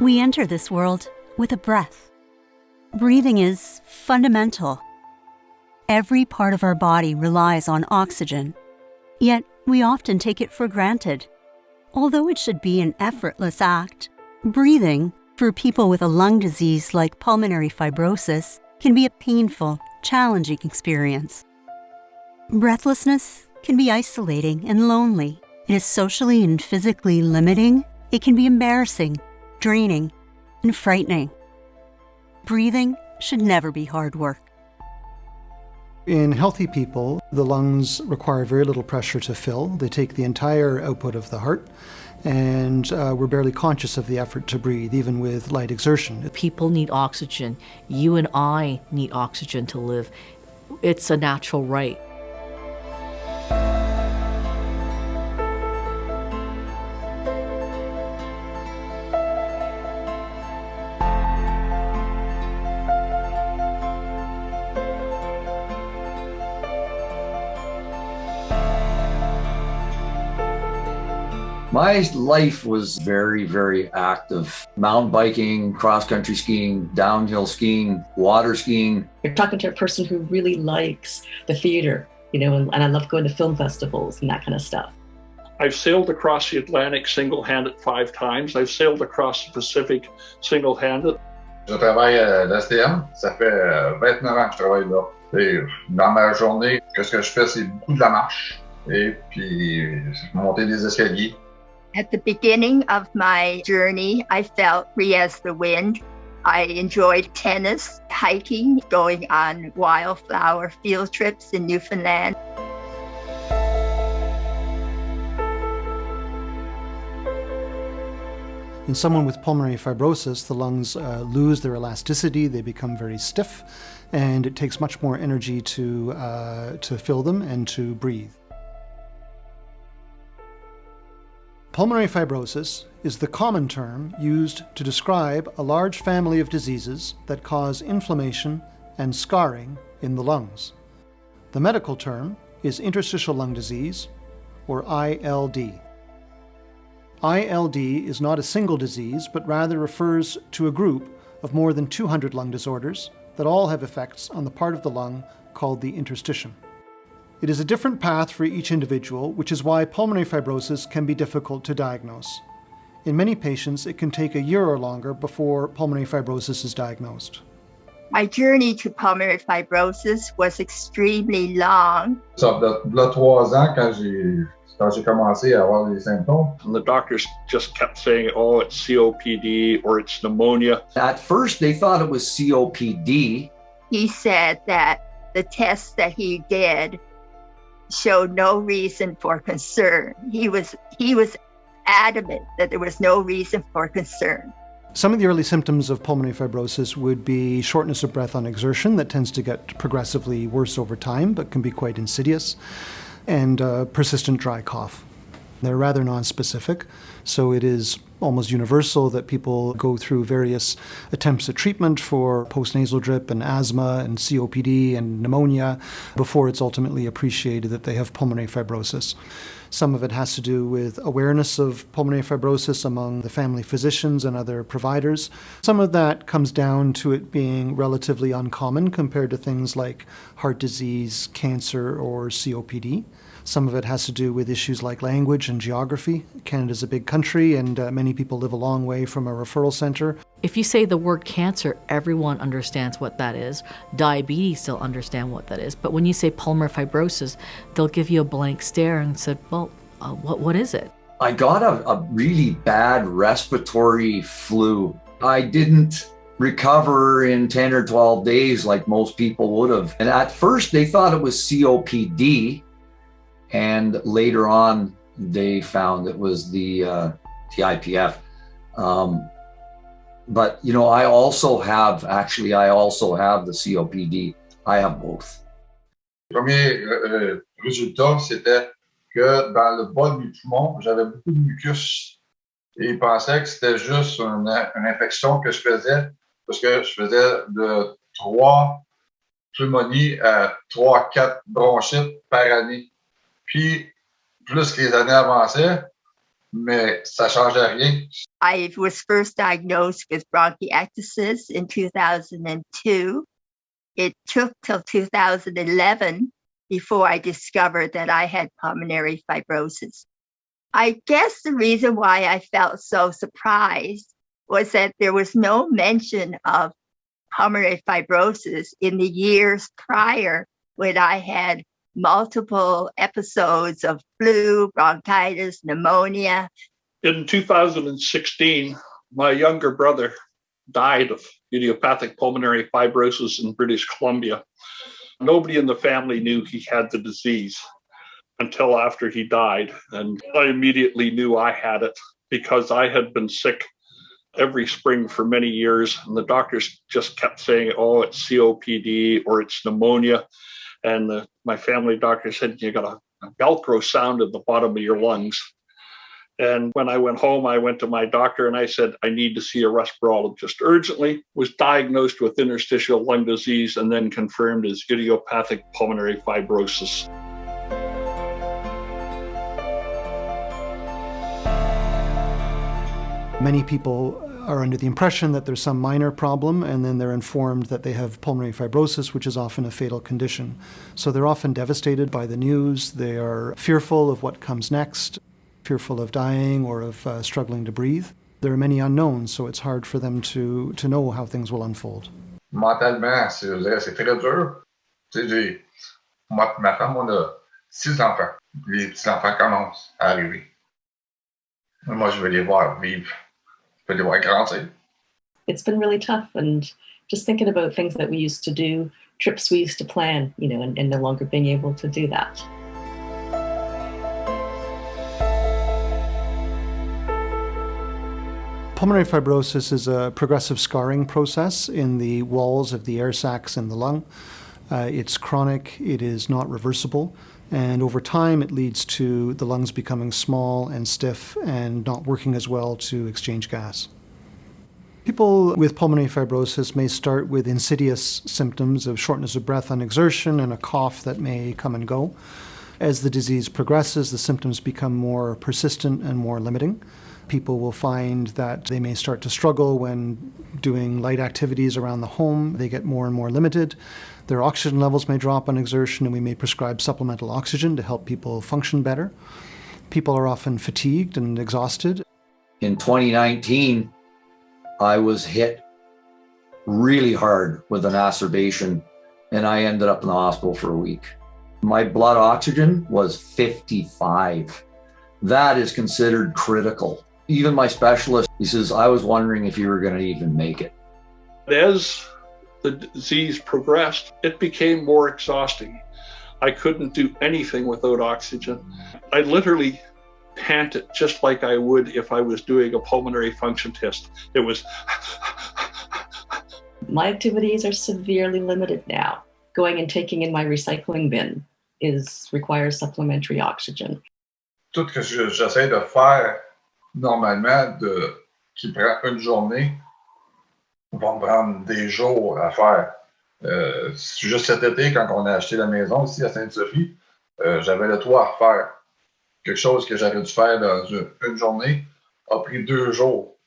We enter this world with a breath. Breathing is fundamental. Every part of our body relies on oxygen, yet we often take it for granted. Although it should be an effortless act, breathing, for people with a lung disease like pulmonary fibrosis, can be a painful, challenging experience. Breathlessness can be isolating and lonely. It is socially and physically limiting. It can be embarrassing, draining, and frightening. Breathing should never be hard work. In healthy people, the lungs require very little pressure to fill. They take the entire output of the heart, and we're barely conscious of the effort to breathe, even with light exertion. People need oxygen. You and I need oxygen to live. It's a natural right. My life was very, very active. Mountain biking, cross-country skiing, downhill skiing, water skiing. You're talking to a person who really likes the theater, and I love going to film festivals and that kind of stuff. I've sailed across the Atlantic single-handed 5 times. I've sailed across the Pacific single-handed. Je travaille à l'STM. Ça fait 29 ans que je travaille là. Et dans ma journée, ce que je fais, c'est beaucoup de la marche et puis monter des escaliers. At the beginning of my journey, I felt free as the wind. I enjoyed tennis, hiking, going on wildflower field trips in Newfoundland. In someone with pulmonary fibrosis, the lungs lose their elasticity, they become very stiff, and it takes much more energy to fill them and to breathe. Pulmonary fibrosis is the common term used to describe a large family of diseases that cause inflammation and scarring in the lungs. The medical term is interstitial lung disease, or ILD. ILD is not a single disease, but rather refers to a group of more than 200 lung disorders that all have effects on the part of the lung called the interstitium. It is a different path for each individual, which is why pulmonary fibrosis can be difficult to diagnose. In many patients, it can take a year or longer before pulmonary fibrosis is diagnosed. My journey to pulmonary fibrosis was extremely long. Ça fait 3 ans quand j'ai commencé à avoir les symptômes. And the doctors just kept saying, oh, it's COPD or it's pneumonia. At first, they thought it was COPD. He said that the tests that he did showed no reason for concern. He was adamant that there was no reason for concern. Some of the early symptoms of pulmonary fibrosis would be shortness of breath on exertion that tends to get progressively worse over time, but can be quite insidious, and persistent dry cough. They're rather nonspecific, so it is almost universal that people go through various attempts at treatment for postnasal drip and asthma and COPD and pneumonia before it's ultimately appreciated that they have pulmonary fibrosis. Some of it has to do with awareness of pulmonary fibrosis among the family physicians and other providers. Some of that comes down to it being relatively uncommon compared to things like heart disease, cancer, or COPD. Some of it has to do with issues like language and geography. Canada's a big country and many people live a long way from a referral centre. If you say the word cancer, everyone understands what that is. Diabetes, they'll understand what that is. But when you say pulmonary fibrosis, they'll give you a blank stare and say, well, what is it? I got a really bad respiratory flu. I didn't recover in 10 or 12 days like most people would have. And at first they thought it was COPD. And later on, they found it was the IPF. But, I also have the COPD. I have both. Le premier résultat, c'était que dans le bas du poumon, j'avais beaucoup de mucus. Et ils pensaient que c'était juste une infection que je faisais parce que je faisais de 3 pneumonies à 3-4 bronchites par année. Puis, plus que les années avançaient, mais ça ne changeait rien. I was first diagnosed with bronchiectasis in 2002. It took till 2011 before I discovered that I had pulmonary fibrosis. I guess the reason why I felt so surprised was that there was no mention of pulmonary fibrosis in the years prior when I had multiple episodes of flu, bronchitis, pneumonia. In 2016, my younger brother died of idiopathic pulmonary fibrosis in British Columbia. Nobody in the family knew he had the disease until after he died. And I immediately knew I had it because I had been sick every spring for many years. And the doctors just kept saying, oh, it's COPD or it's pneumonia. And my family doctor said, you got a Velcro sound at the bottom of your lungs. And when I went home, I went to my doctor and I said, I need to see a respirologist urgently, was diagnosed with interstitial lung disease and then confirmed as idiopathic pulmonary fibrosis. Many people are under the impression that there's some minor problem, and then they're informed that they have pulmonary fibrosis, which is often a fatal condition. So they're often devastated by the news. They are fearful of what comes next, fearful of dying or of struggling to breathe. There are many unknowns, so it's hard for them to know how things will unfold. Mentalement, c'est très dur. Tu sais, ma femme, on a 6 enfants. Les petits-enfants commencent à arriver. Moi, je veux les voir vivre. Je veux les voir grandir. It's been really tough, and just thinking about things that we used to do, trips we used to plan, and no longer being able to do that. Pulmonary fibrosis is a progressive scarring process in the walls of the air sacs in the lung. It's chronic, it is not reversible, and over time it leads to the lungs becoming small and stiff and not working as well to exchange gas. People with pulmonary fibrosis may start with insidious symptoms of shortness of breath on exertion and a cough that may come and go. As the disease progresses, the symptoms become more persistent and more limiting. People will find that they may start to struggle when doing light activities around the home. They get more and more limited. Their oxygen levels may drop on exertion, and we may prescribe supplemental oxygen to help people function better. People are often fatigued and exhausted. In 2019, I was hit really hard with an exacerbation, and I ended up in the hospital for a week. My blood oxygen was 55. That is considered critical. Even my specialist, he says, I was wondering if you were going to even make it. As the disease progressed, it became more exhausting. I couldn't do anything without oxygen. I literally panted just like I would if I was doing a pulmonary function test. It was... My activities are severely limited now. Going and taking in my recycling bin requires supplementary oxygen. Tout ce que j'essaie de faire normalement, qui prend une journée, va me prendre des jours à faire. Juste cet été, quand on a acheté la maison ici à Sainte-Sophie, j'avais le toit à refaire. Quelque chose que j'aurais dû faire dans une journée a pris 2 jours.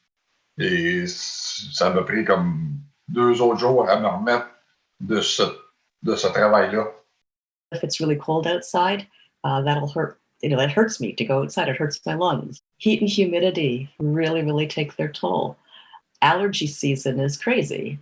Et ça m'a pris comme 2 autres jours à me remettre de ce travail-là. If it's really cold outside, that'll hurt. That hurts me to go outside. It hurts my lungs. Heat and humidity really, really take their toll. Allergy season is crazy.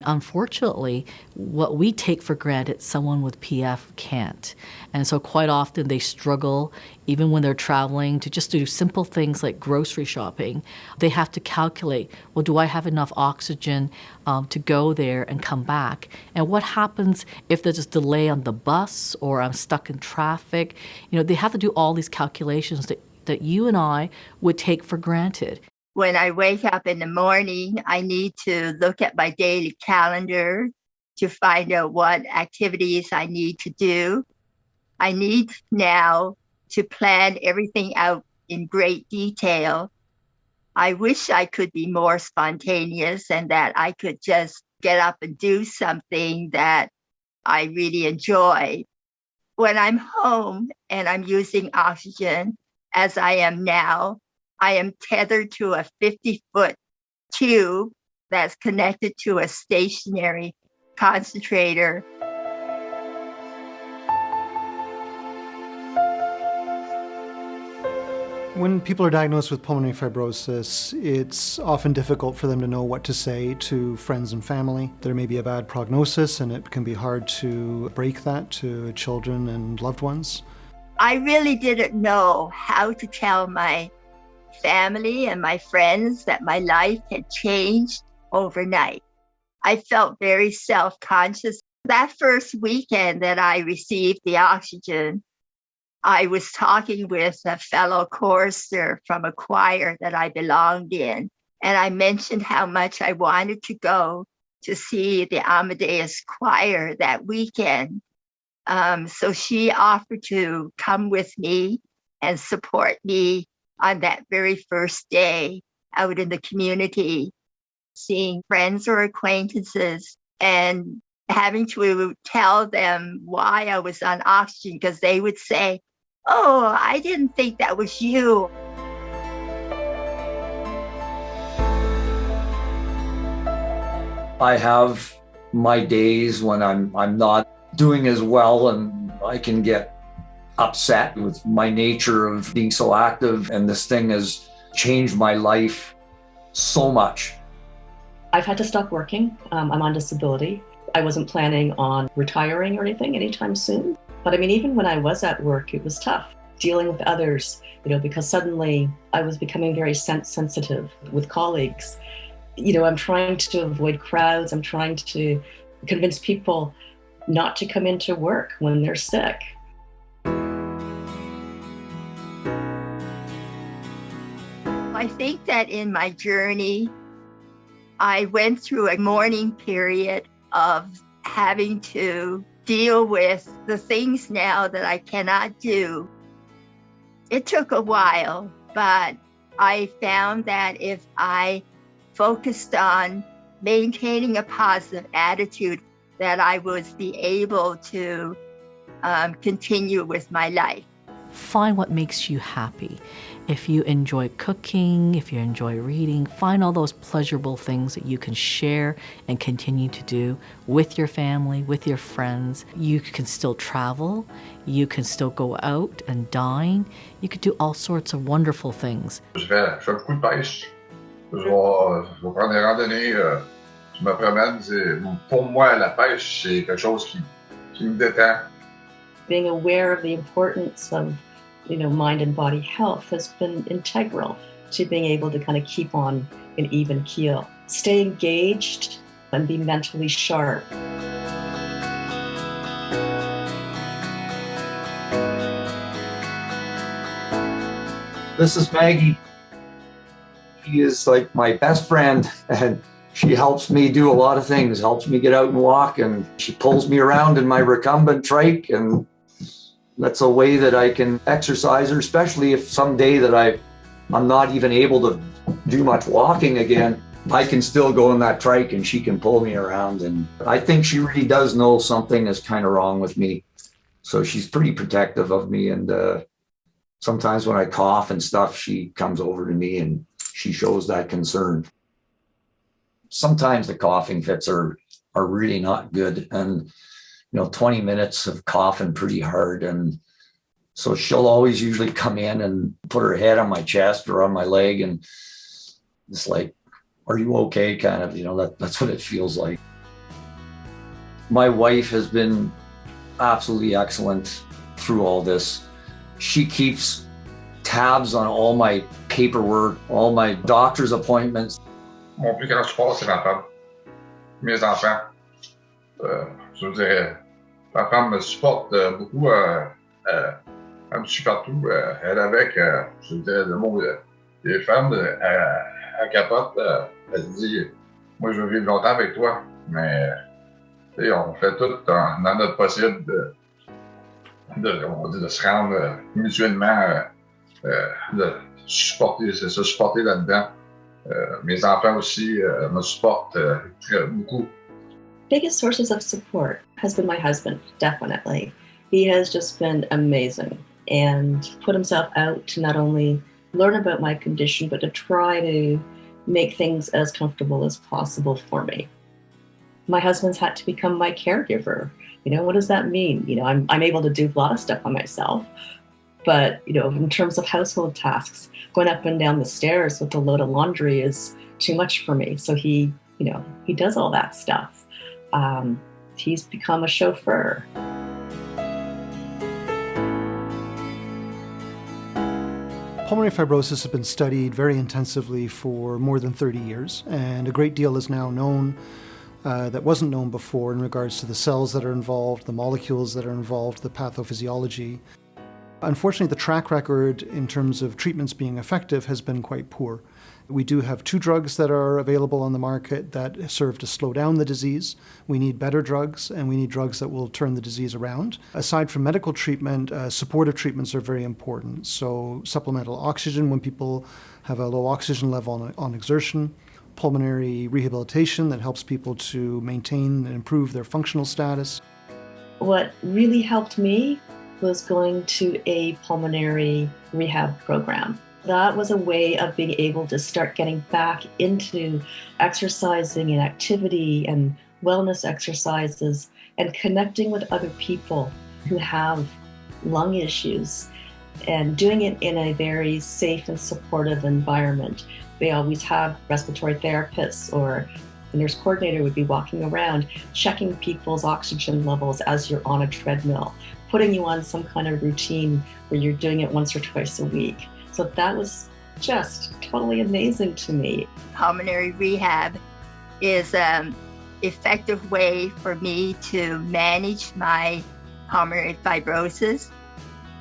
Unfortunately, what we take for granted, someone with PF can't. And so quite often they struggle, even when they're traveling, to just do simple things like grocery shopping. They have to calculate, well, do I have enough oxygen to go there and come back? And what happens if there's a delay on the bus or I'm stuck in traffic? They have to do all these calculations that you and I would take for granted. When I wake up in the morning, I need to look at my daily calendar to find out what activities I need to do. I need now to plan everything out in great detail. I wish I could be more spontaneous and that I could just get up and do something that I really enjoy. When I'm home and I'm using oxygen, as I am now, I am tethered to a 50-foot tube that's connected to a stationary concentrator. When people are diagnosed with pulmonary fibrosis, it's often difficult for them to know what to say to friends and family. There may be a bad prognosis, and it can be hard to break that to children and loved ones. I really didn't know how to tell my family and my friends that my life had changed overnight. I felt very self-conscious. That first weekend that I received the oxygen, I was talking with a fellow chorister from a choir that I belonged in, and I mentioned how much I wanted to go to see the Amadeus choir that weekend. So she offered to come with me and support me on that very first day out in the community, seeing friends or acquaintances and having to tell them why I was on oxygen, because they would say, "Oh, I didn't think that was you." I have my days when I'm not doing as well, and I can get upset with my nature of being so active, and this thing has changed my life so much. I've had to stop working. I'm on disability. I wasn't planning on retiring or anything anytime soon. But I mean, even when I was at work, it was tough dealing with others, because suddenly I was becoming very sensitive with colleagues. I'm trying to avoid crowds. I'm trying to convince people not to come into work when they're sick. I think that in my journey, I went through a mourning period of having to deal with the things now that I cannot do. It took a while, but I found that if I focused on maintaining a positive attitude, that I would be able to continue with my life. Find what makes you happy. If you enjoy cooking, if you enjoy reading, find all those pleasurable things that you can share and continue to do with your family, with your friends. You can still travel. You can still go out and dine. You could do all sorts of wonderful things. Je fais beaucoup de pêche. Je vais prendre des randonnées. Je me promène. Pour moi, la pêche, c'est quelque chose qui me détend. Being aware of the importance of, mind and body health has been integral to being able to kind of keep on an even keel. Stay engaged and be mentally sharp. This is Maggie. She is like my best friend, and she helps me do a lot of things, helps me get out and walk, and she pulls me around in my recumbent trike, and that's a way that I can exercise her, especially if someday that I'm not even able to do much walking again. I can still go in that trike and she can pull me around. And I think she really does know something is kind of wrong with me. So she's pretty protective of me. And sometimes when I cough and stuff, she comes over to me and she shows that concern. Sometimes the coughing fits are really not good. And 20 minutes of coughing pretty hard. And so she'll always usually come in and put her head on my chest or on my leg. And it's like, are you okay? Kind of, that's what it feels like. My wife has been absolutely excellent through all this. She keeps tabs on all my paperwork, all my doctor's appointments. Mon plus grand support, c'est ma femme. Mes enfants. Je veux dire, ma femme me supporte beaucoup. Elle me suit partout. Elle avec, je veux dire, le mot des femmes, elle capote. Elle dit, moi, je veux vivre longtemps avec toi. Mais, on fait tout dans notre possible de se rendre mutuellement, de se supporter là-dedans. Mes enfants aussi me supportent beaucoup. Biggest sources of support has been my husband, definitely. He has just been amazing and put himself out to not only learn about my condition, but to try to make things as comfortable as possible for me. My husband's had to become my caregiver. What does that mean? I'm able to do a lot of stuff by myself, but, in terms of household tasks, going up and down the stairs with a load of laundry is too much for me. So he does all that stuff. He's become a chauffeur. Pulmonary fibrosis has been studied very intensively for more than 30 years, and a great deal is now known that wasn't known before in regards to the cells that are involved, the molecules that are involved, the pathophysiology. Unfortunately, the track record in terms of treatments being effective has been quite poor. We do have 2 drugs that are available on the market that serve to slow down the disease. We need better drugs, and we need drugs that will turn the disease around. Aside from medical treatment, supportive treatments are very important. So supplemental oxygen when people have a low oxygen level on exertion, pulmonary rehabilitation that helps people to maintain and improve their functional status. What really helped me was going to a pulmonary rehab program. That was a way of being able to start getting back into exercising and activity and wellness exercises and connecting with other people who have lung issues and doing it in a very safe and supportive environment. They always have respiratory therapists, or the nurse coordinator would be walking around checking people's oxygen levels as you're on a treadmill, putting you on some kind of routine where you're doing it once or twice a week. So that was just totally amazing to me. Pulmonary rehab is an effective way for me to manage my pulmonary fibrosis.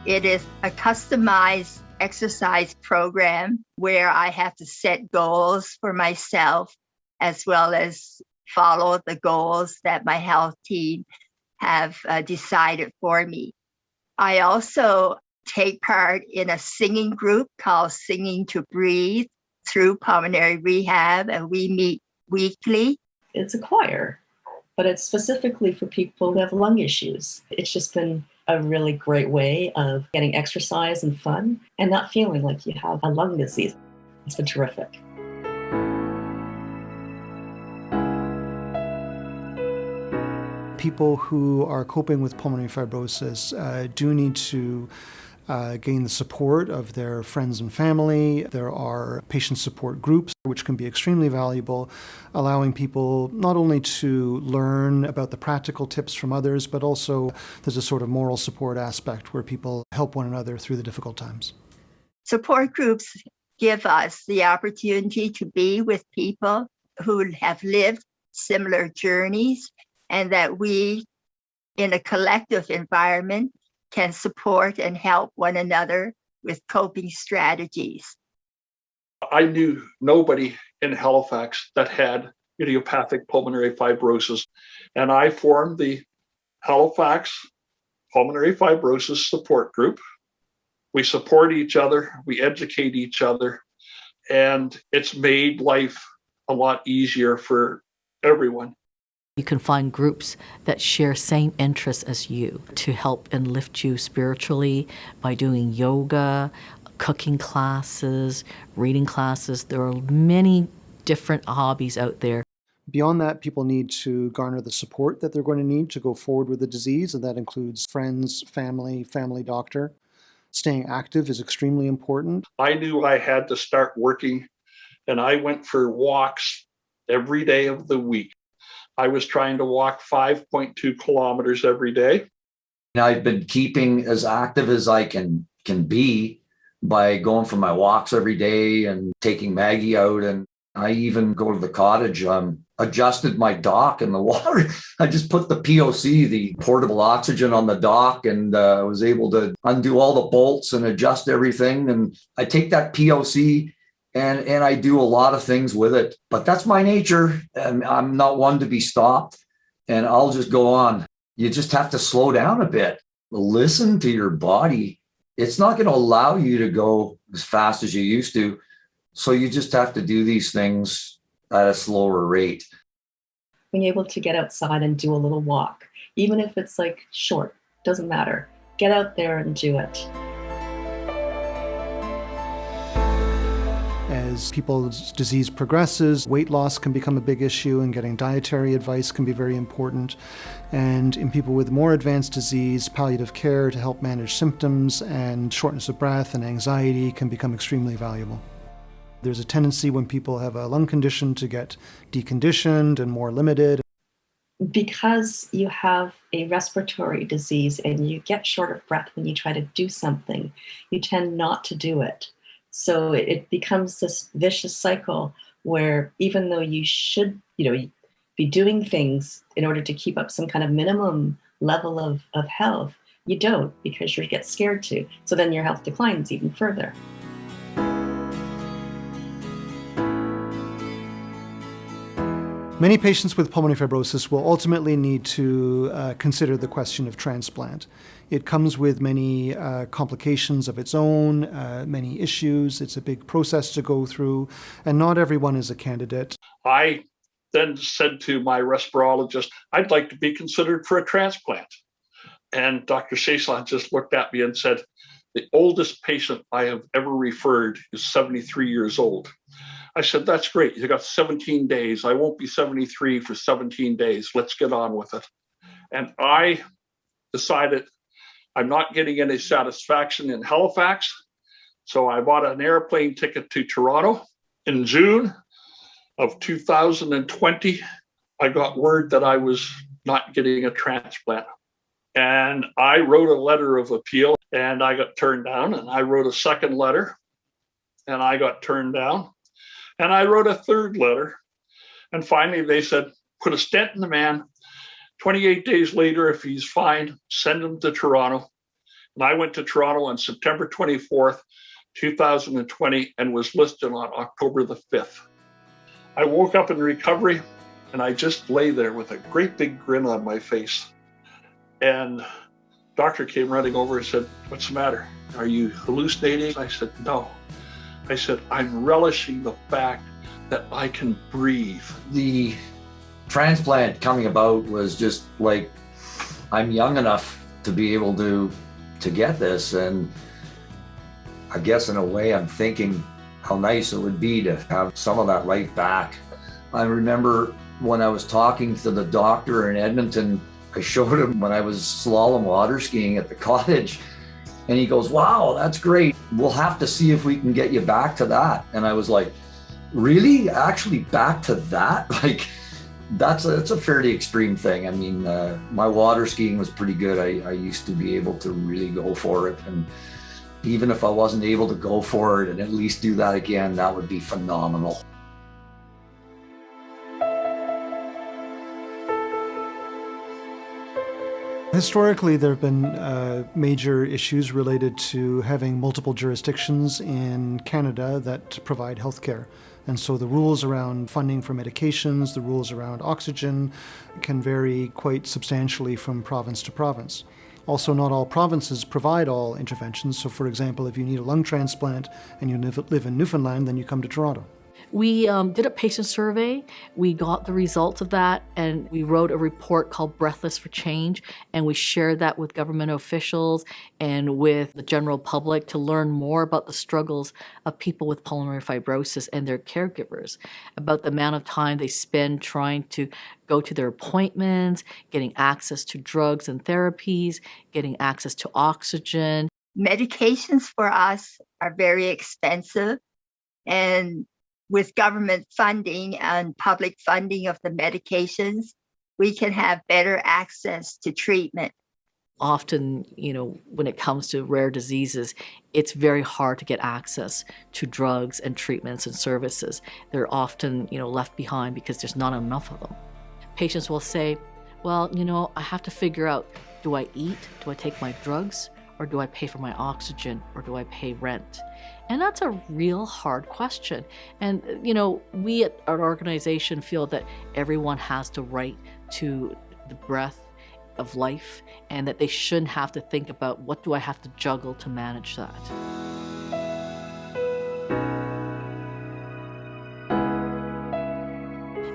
It is a customized exercise program where I have to set goals for myself as well as follow the goals that my health team have decided for me. I also take part in a singing group called Singing to Breathe through pulmonary rehab, and we meet weekly. It's a choir, but it's specifically for people who have lung issues. It's just been a really great way of getting exercise and fun and not feeling like you have a lung disease. It's been terrific. People who are coping with pulmonary fibrosis do need to gain the support of their friends and family. There are patient support groups, which can be extremely valuable, allowing people not only to learn about the practical tips from others, but also there's a sort of moral support aspect where people help one another through the difficult times. Support groups give us the opportunity to be with people who have lived similar journeys, and that we, in a collective environment, can support and help one another with coping strategies. I knew nobody in Halifax that had idiopathic pulmonary fibrosis, and I formed the Halifax Pulmonary Fibrosis Support Group. We support each other, we educate each other, and it's made life a lot easier for everyone. You can find groups that share same interests as you to help and lift you spiritually by doing yoga, cooking classes, reading classes. There are many different hobbies out there. Beyond that, people need to garner the support that they're going to need to go forward with the disease, and that includes friends, family doctor. Staying active is extremely important. I knew I had to start working, and I went for walks every day of the week. I was trying to walk 5.2 kilometers every day. I've been keeping as active as I can be by going for my walks every day and taking Maggie out. And I even go to the cottage, adjusted my dock in the water. I just put the POC, the portable oxygen, on the dock, and was able to undo all the bolts and adjust everything. And I take that POC and I do a lot of things with it. But that's my nature, and I'm not one to be stopped, and I'll just go on. You just have to slow down a bit. Listen to your body. It's not going to allow you to go as fast as you used to. So you just have to do these things at a slower rate. Being able to get outside and do a little walk, even if it's like short, doesn't matter. Get out there and do it. As people's disease progresses, weight loss can become a big issue, and getting dietary advice can be very important. And in people with more advanced disease, palliative care to help manage symptoms and shortness of breath and anxiety can become extremely valuable. There's a tendency when people have a lung condition to get deconditioned and more limited. Because you have a respiratory disease and you get short of breath when you try to do something, you tend not to do it. So it becomes this vicious cycle where even though you should, be doing things in order to keep up some kind of minimum level of health, you don't, because you get scared to. So then your health declines even further. Many patients with pulmonary fibrosis will ultimately need to consider the question of transplant. It comes with many complications of its own, many issues. It's a big process to go through, and not everyone is a candidate. I then said to my respirologist, I'd like to be considered for a transplant. And Dr. Chaiselin just looked at me and said, the oldest patient I have ever referred is 73 years old. I said, that's great. You got 17 days. I won't be 73 for 17 days. Let's get on with it. And I decided I'm not getting any satisfaction in Halifax. So I bought an airplane ticket to Toronto. In June of 2020, I got word that I was not getting a transplant. And I wrote a letter of appeal and I got turned down. And I wrote a second letter and I got turned down. And I wrote a third letter. And finally, they said, put a stent in the man. 28 days later, if he's fine, send him to Toronto. And I went to Toronto on September 24th, 2020, and was listed on October the 5th. I woke up in recovery, and I just lay there with a great big grin on my face. And doctor came running over and said, what's the matter? Are you hallucinating? I said, no. I said, I'm relishing the fact that I can breathe. The transplant coming about was just like, I'm young enough to be able to get this. And I guess in a way I'm thinking how nice it would be to have some of that life back. I remember when I was talking to the doctor in Edmonton, I showed him when I was slalom water skiing at the cottage. And he goes, wow, that's great. We'll have to see if we can get you back to that. And I was like, really? Actually back to that? Like, that's a fairly extreme thing. I mean, my water skiing was pretty good. I used to be able to really go for it. And even if I wasn't able to go for it and at least do that again, that would be phenomenal. Historically, there have been major issues related to having multiple jurisdictions in Canada that provide healthcare. And so the rules around funding for medications, the rules around oxygen can vary quite substantially from province to province. Also, not all provinces provide all interventions. So for example, if you need a lung transplant and you live in Newfoundland, then you come to Toronto. We did a patient survey. We got the results of that, and we wrote a report called Breathless for Change, and we shared that with government officials and with the general public to learn more about the struggles of people with pulmonary fibrosis and their caregivers, about the amount of time they spend trying to go to their appointments, getting access to drugs and therapies, getting access to oxygen. Medications for us are very expensive, and with government funding and public funding of the medications, we can have better access to treatment. Often, when it comes to rare diseases, it's very hard to get access to drugs and treatments and services. They're often, left behind because there's not enough of them. Patients will say, well, I have to figure out, do I eat? Do I take my drugs? Or do I pay for my oxygen? Or do I pay rent? And that's a real hard question. And, we at our organization feel that everyone has the right to the breath of life and that they shouldn't have to think about what do I have to juggle to manage that.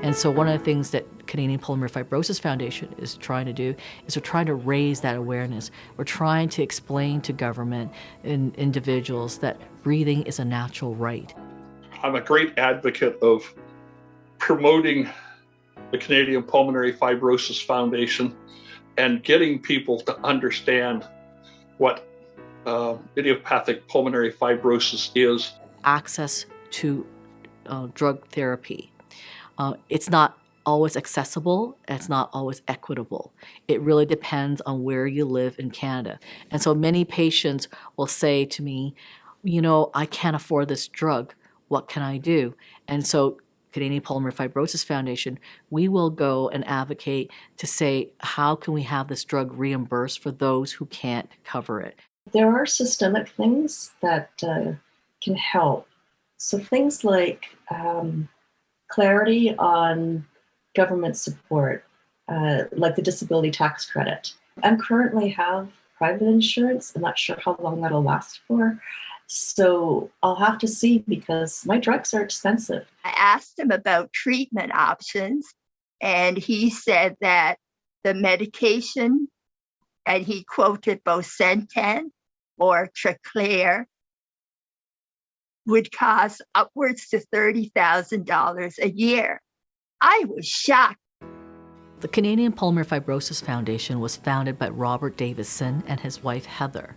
And so one of the things that Canadian Pulmonary Fibrosis Foundation is trying to do is we're trying to raise that awareness. We're trying to explain to government and individuals that breathing is a natural right. I'm a great advocate of promoting the Canadian Pulmonary Fibrosis Foundation and getting people to understand what idiopathic pulmonary fibrosis is. Access to drug therapy. It's not always accessible, it's not always equitable. It really depends on where you live in Canada. And so many patients will say to me, I can't afford this drug. What can I do? And so Canadian Pulmonary Fibrosis Foundation, we will go and advocate to say, how can we have this drug reimbursed for those who can't cover it? There are systemic things that can help. So things like clarity on government support, like the disability tax credit. I currently have private insurance. I'm not sure how long that'll last for. So I'll have to see because my drugs are expensive. I asked him about treatment options, and he said that the medication, and he quoted Bosentan or Tracleer, would cost upwards to $30,000 a year. I was shocked. The Canadian Pulmonary Fibrosis Foundation was founded by Robert Davidson and his wife Heather.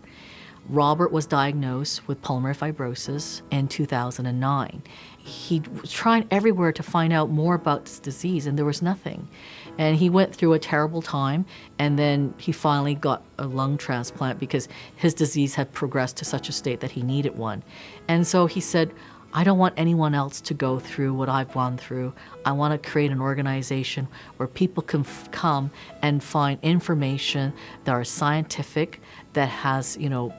Robert was diagnosed with pulmonary fibrosis in 2009. He was trying everywhere to find out more about this disease, and there was nothing. And he went through a terrible time, and then he finally got a lung transplant because his disease had progressed to such a state that he needed one. And so he said, I don't want anyone else to go through what I've gone through. I want to create an organization where people can come and find information that are scientific, that has,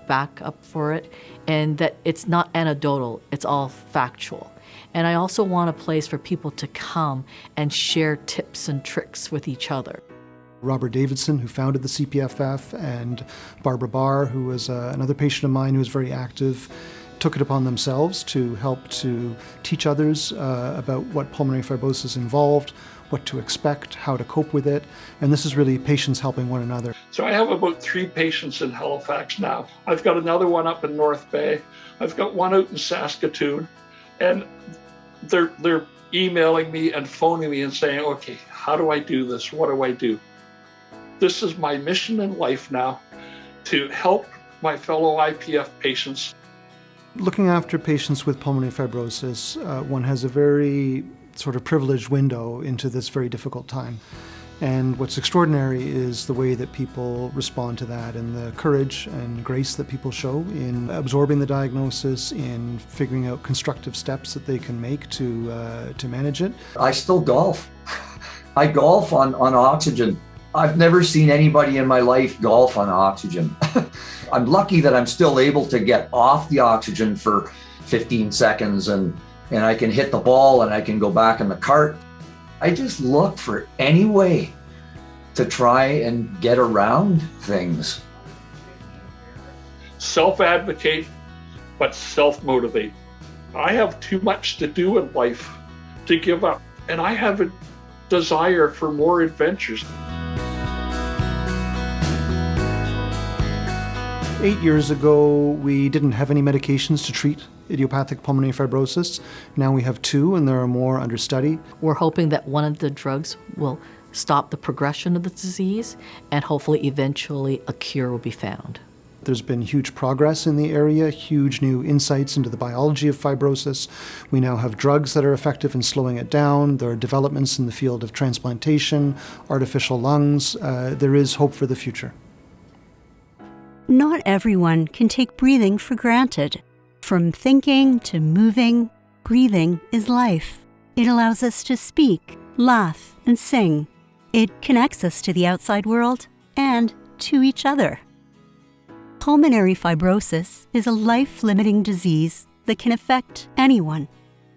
backup for it, and that it's not anecdotal, it's all factual. And I also want a place for people to come and share tips and tricks with each other. Robert Davidson, who founded the CPFF, and Barbara Barr, who was another patient of mine who was very active, took it upon themselves to help to teach others about what pulmonary fibrosis involved, what to expect, how to cope with it. And this is really patients helping one another. So I have about 3 patients in Halifax now. I've got another one up in North Bay. I've got one out in Saskatoon. And they're emailing me and phoning me and saying, okay, how do I do this? What do I do? This is my mission in life now, to help my fellow IPF patients. Looking after patients with pulmonary fibrosis, one has a very sort of privileged window into this very difficult time. And what's extraordinary is the way that people respond to that, and the courage and grace that people show in absorbing the diagnosis, in figuring out constructive steps that they can make to manage it. I still golf. I golf on oxygen. I've never seen anybody in my life golf on oxygen. I'm lucky that I'm still able to get off the oxygen for 15 seconds and I can hit the ball and I can go back in the cart. I just look for any way to try and get around things. Self-advocate, but self-motivate. I have too much to do in life to give up, and I have a desire for more adventures. 8 years ago, we didn't have any medications to treat idiopathic pulmonary fibrosis. Now we have 2, and there are more under study. We're hoping that one of the drugs will stop the progression of the disease, and hopefully eventually a cure will be found. There's been huge progress in the area, huge new insights into the biology of fibrosis. We now have drugs that are effective in slowing it down. There are developments in the field of transplantation, artificial lungs. There is hope for the future. Not everyone can take breathing for granted. From thinking to moving, breathing is life. It allows us to speak, laugh, and sing. It connects us to the outside world and to each other. Pulmonary fibrosis is a life-limiting disease that can affect anyone.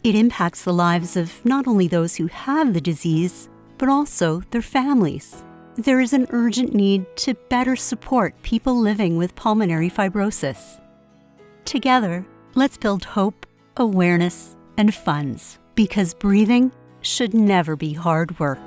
It impacts the lives of not only those who have the disease, but also their families. There is an urgent need to better support people living with pulmonary fibrosis. Together, let's build hope, awareness, and funds, because breathing should never be hard work.